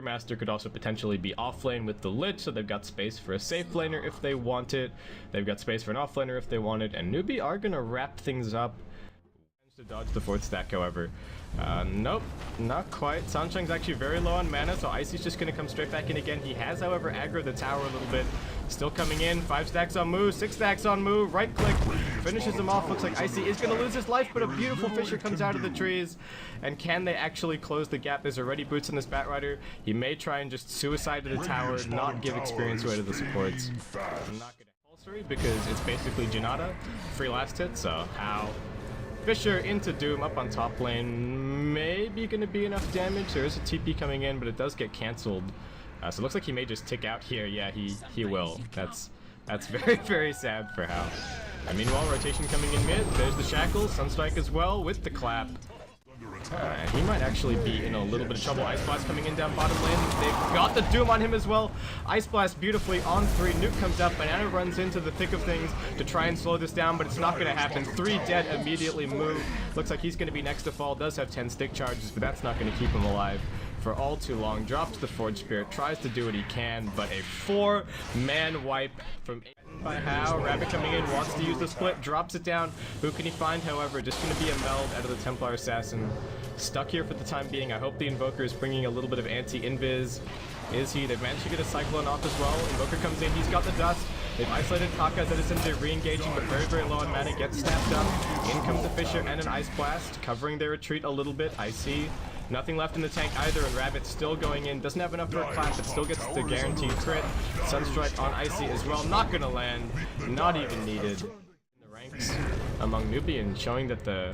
Brewmaster could also potentially be off lane with the Lich, so they've got space for a safe laner if they want it. They've got space for an off laner if they want it, and NewBee are gonna wrap things up. To dodge the 4th stack, however. Nope, not quite. Sunshine's actually very low on mana, so Icy's just gonna come straight back in again. He has, however, aggroed the tower a little bit. Still coming in. 5 stacks on Moo, 6 stacks on Moo. Right click, finishes him off. Looks like Icy is gonna lose his life, but a beautiful Fissure comes out of the trees. And can they actually close the gap? There's already boots on this Batrider. He may try and just suicide to the tower, not give experience away to the supports. I'm not gonna compulsory because it's basically Janata. Free last hit, so how? Fissure into Doom up on top lane, maybe going to be enough damage. There is a TP coming in, but it does get cancelled. So it looks like he may just tick out here. Yeah, he will. That's very, very sad for Hal. And meanwhile, rotation coming in mid. There's the Shackles, Sunstrike as well with the clap. He might actually be in a little bit of trouble. Ice Blast coming in down bottom lane. They've got the Doom on him as well. Ice Blast beautifully on 3. Nuke comes up. Banana runs into the thick of things to try and slow this down, but it's not going to happen. 3 dead immediately move. Looks like he's going to be next to fall. Does have 10 stick charges, but that's not going to keep him alive for all too long. Drops the Forge Spirit, tries to do what he can, but a 4-man wipe from by How. Rabbit coming in, wants to use the split, drops it down. Who can he find, however? Just going to be a meld out of the Templar Assassin. Stuck here for the time being. I hope the Invoker is bringing a little bit of anti-invis. Is he? They've managed to get a Cyclone off as well. Invoker comes in, he's got the dust. They've isolated Kaka, ZSMJ re-engaging, but very, very low on mana. Gets snapped up. In comes the Fissure and an Ice Blast, covering their retreat a little bit. I see. Nothing left in the tank either, and Rabbit still going in. Doesn't have enough for a clap, but still gets the guaranteed crit. Sunstrike on Icy as well. Not gonna land. Not even needed. In the ranks among NewBee, and showing that the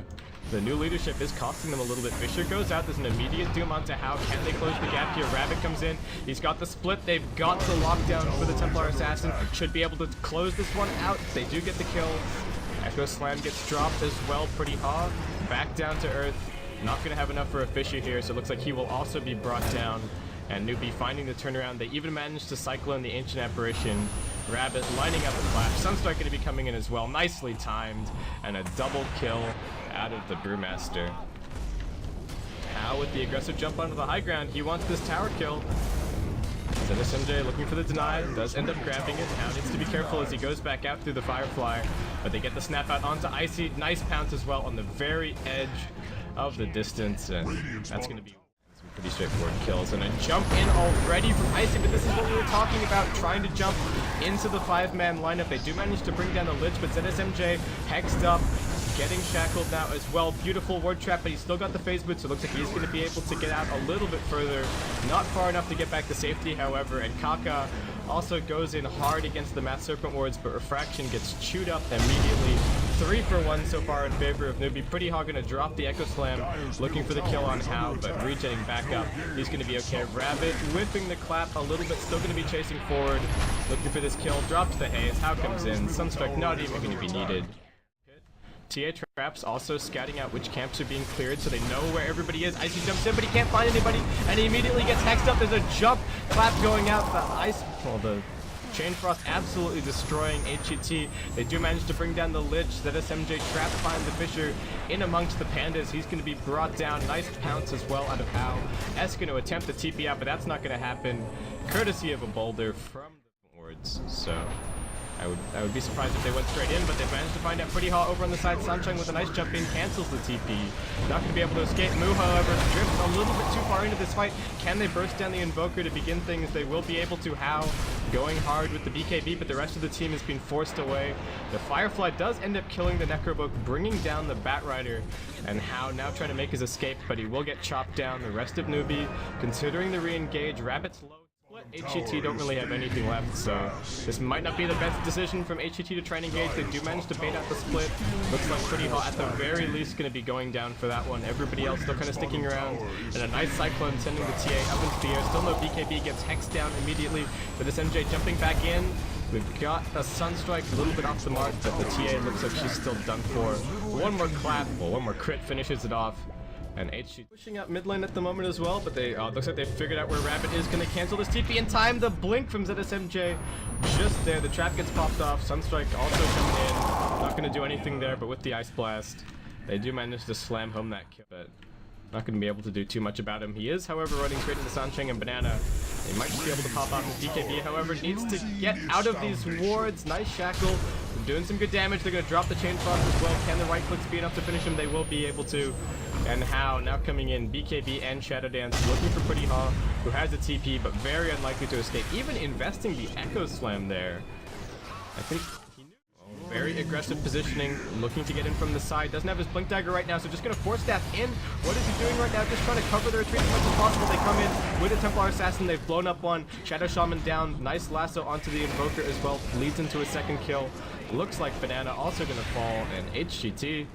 new leadership is costing them a little bit. Fissure goes out. There's an immediate Doom onto How. Can they close the gap here? Rabbit comes in. He's got the split. They've got the lockdown for the Templar Assassin. Should be able to close this one out. They do get the kill. Echo Slam gets dropped as well. Pretty hard. Back down to earth. Not going to have enough for a Fissure here, so it looks like he will also be brought down. And NewBee finding the turnaround. They even managed to cycle in the Ancient Apparition. Rabbit lining up a flash. Sunstrike going to be coming in as well. Nicely timed. And a double kill out of the Brewmaster. How with the aggressive jump onto the high ground. He wants this tower kill. ZSMJ looking for the deny, does end up grabbing it. Now needs to be careful as he goes back out through the Firefly. But they get the snap out onto Icy. Nice pounce as well on the very edge of the distance, and that's going to be some pretty straightforward kills. And a jump in already from Icy, but this is what we were talking about, trying to jump into the 5-man lineup. They do manage to bring down the Lich, but ZSMJ hexed up, getting shackled now as well. Beautiful ward trap, but he's still got the phase boot, so it looks like he's going to be able to get out a little bit further. Not far enough to get back to safety, however, and Kaka also goes in hard against the Math Serpent wards, but Refraction gets chewed up immediately. 3 for 1 so far in favor of NewBee. Pretty Hog gonna drop the Echo Slam, looking for the kill on How, but regenerating back up. He's gonna be okay. Rabbit whipping the clap a little bit, still gonna be chasing forward, looking for this kill. Drops the haze. How comes in. Sunstrike not even gonna be needed. TA traps also scouting out which camps are being cleared, so they know where everybody is. Icy jumps in, but he can't find anybody, and he immediately gets hexed up. There's a jump clap going out. The Chain Frost absolutely destroying HET. They do manage to bring down the Lich. ZSMJ trapped behind the Fissure in amongst the Pandas. He's going to be brought down. Nice pounce as well out of How. S going to attempt the TP out, but that's not going to happen. Courtesy of a boulder from the wards. So I would be surprised if they went straight in, but they managed to find out pretty hot over on the side. Sunshine with a nice jump in, cancels the TP. Not going to be able to escape. Moo, however, drifts a little bit too far into this fight. Can they burst down the Invoker to begin things? They will be able to. How going hard with the BKB, but the rest of the team has been forced away. The Firefly does end up killing the Necrobook, bringing down the Batrider, and How now trying to make his escape, but he will get chopped down. The rest of NewBee, considering the re-engage, Rabbit's low. HET don't really have anything left, so this might not be the best decision from HET to try and engage. They do manage to bait out the split. Looks like pretty hot. At the very least going to be going down for that one. Everybody else still kind of sticking around. And a nice Cyclone sending the TA up into the air. Still no BKB, gets hexed down immediately. But this MJ jumping back in. We've got a Sunstrike a little bit off the mark, but the TA looks like she's still done for. One more clap, well, one more crit finishes it off. And HG pushing up mid lane at the moment as well, but they looks like they figured out where Rabbit is going to cancel this TP in time. The blink from ZSMJ just there. The trap gets popped off. Sunstrike also coming in. Not going to do anything there, but with the Ice Blast, they do manage to slam home that kill. But Not going to be able to do too much about him. He is, however, running straight into Sansheng and Banana. He might just be able to pop out his BKB, however, needs to get out of these wards. Nice shackle. Doing some good damage. They're going to drop the chain frost as well. Can the right clicks be enough to finish him? They will be able to. And how? Now coming in, BKB and Shadow Dance, looking for Pretty Ha, who has a TP, but very unlikely to escape. Even investing the Echo Slam there. I think he knew. Oh, very aggressive positioning, looking to get in from the side. Doesn't have his Blink Dagger right now, so just going to force that in. What is he doing right now? Just trying to cover the retreat as much as possible. They come in with a Templar Assassin. They've blown up one. Shadow Shaman down. Nice lasso onto the Invoker as well. Leads into a second kill. Looks like Banana also going to fall, and HGT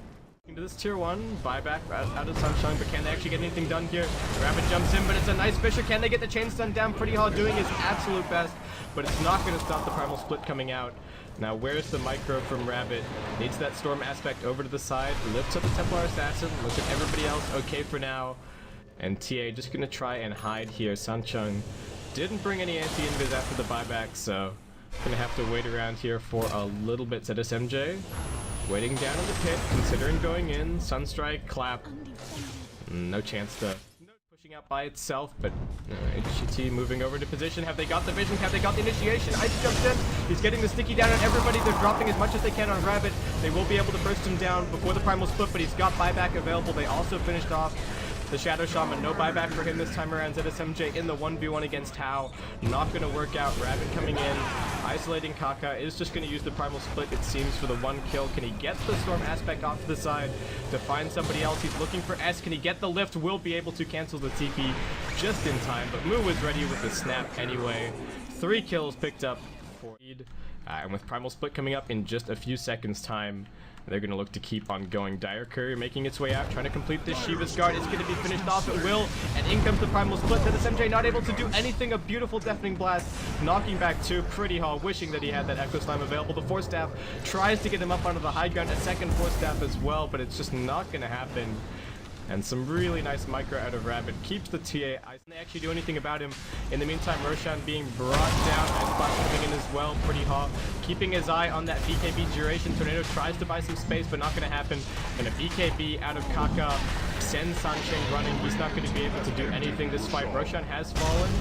into this tier 1 buyback out of Sunshine, but can they actually get anything done here? Rabbit jumps in, but it's a nice Fisher. Can they get the chain stun down? Pretty Ha doing his absolute best, but it's not going to stop the Primal Split coming out. Now where's the micro from Rabbit? Needs that Storm aspect over to the side, lifts up the Templar Assassin, look at everybody else okay for now, and TA just going to try and hide here. Sunshine didn't bring any anti-invis after the buyback, so gonna have to wait around here for a little bit. ZSMJ waiting down in the pit, considering going in. Sunstrike, clap. No chance to. Pushing out by itself, but HGT moving over to position. Have they got the vision? Have they got the initiation? Ice jumps in. He's getting the sticky down on everybody. They're dropping as much as they can on Rabbit. They will be able to burst him down before the Primal Split, but he's got buyback available. They also finished off the Shadow Shaman. No buyback for him this time around. ZSMJ in the 1v1 against Hao. Not going to work out. Rabbit coming in. Isolating Kaka. Is just going to use the Primal Split, it seems, for the 1 kill. Can he get the Storm aspect off to the side to find somebody else? He's looking for S. Can he get the lift? Will be able to cancel the TP just in time. But Moo was ready with the snap anyway. 3 kills picked up for lead. And with Primal Split coming up in just a few seconds time, they're going to look to keep on going. Dire Courier making its way out, trying to complete this Shiva's Guard. It's going to be finished off at will, and in comes the Primal Split. ZSMJ not able to do anything. A beautiful Deafening Blast, knocking back 2. Pretty Ha wishing that he had that Echo Slime available. The Force Staff tries to get him up onto the high ground. A second Force Staff as well, but it's just not going to happen. And some really nice micro out of Rabbit. Keeps the TA. Can they actually do anything about him? In the meantime, Roshan being brought down. Icefrog coming in as well. Pretty Ha keeping his eye on that BKB duration. Tornado tries to buy some space, but not going to happen. And a BKB out of Kaka sends Sansheng running. He's not going to be able to do anything this fight. Roshan has fallen.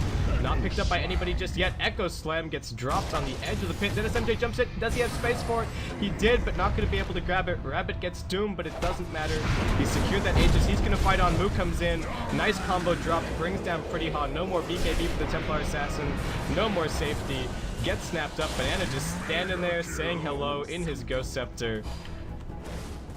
Not picked up by anybody just yet. Echo Slam gets dropped on the edge of the pit. ZSMJ jumps it. Does he have space for it? He did, but not going to be able to grab it. Rabbit gets doomed, but it doesn't matter. He secured that Aegis. He's going to fight on. Moo comes in. Nice combo drop. Brings down Pretty Ha. No more BKB for the Templar Assassin. No more safety. Gets snapped up. Banana just standing there saying hello in his Ghost Scepter.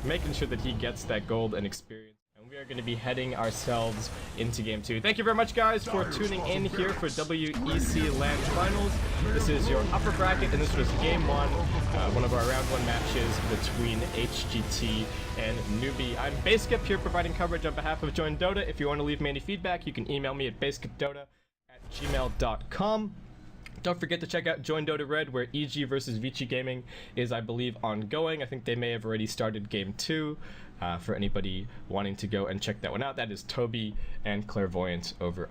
Making sure that he gets that gold and experience. We are going to be heading ourselves into Game 2. Thank you very much, guys, for tuning in here for WEC LAN Finals. This is your upper bracket, and this was Game 1, one of our Round 1 matches between HGT and NewBee. I'm Basecap here providing coverage on behalf of Join Dota. If you want to leave me any feedback, you can email me at basecapdota@gmail.com. Don't forget to check out Join Dota Red, where EG versus Vici Gaming is, I believe, ongoing. I think they may have already started Game 2. For anybody wanting to go and check that one out, that is Toby and Clairvoyant over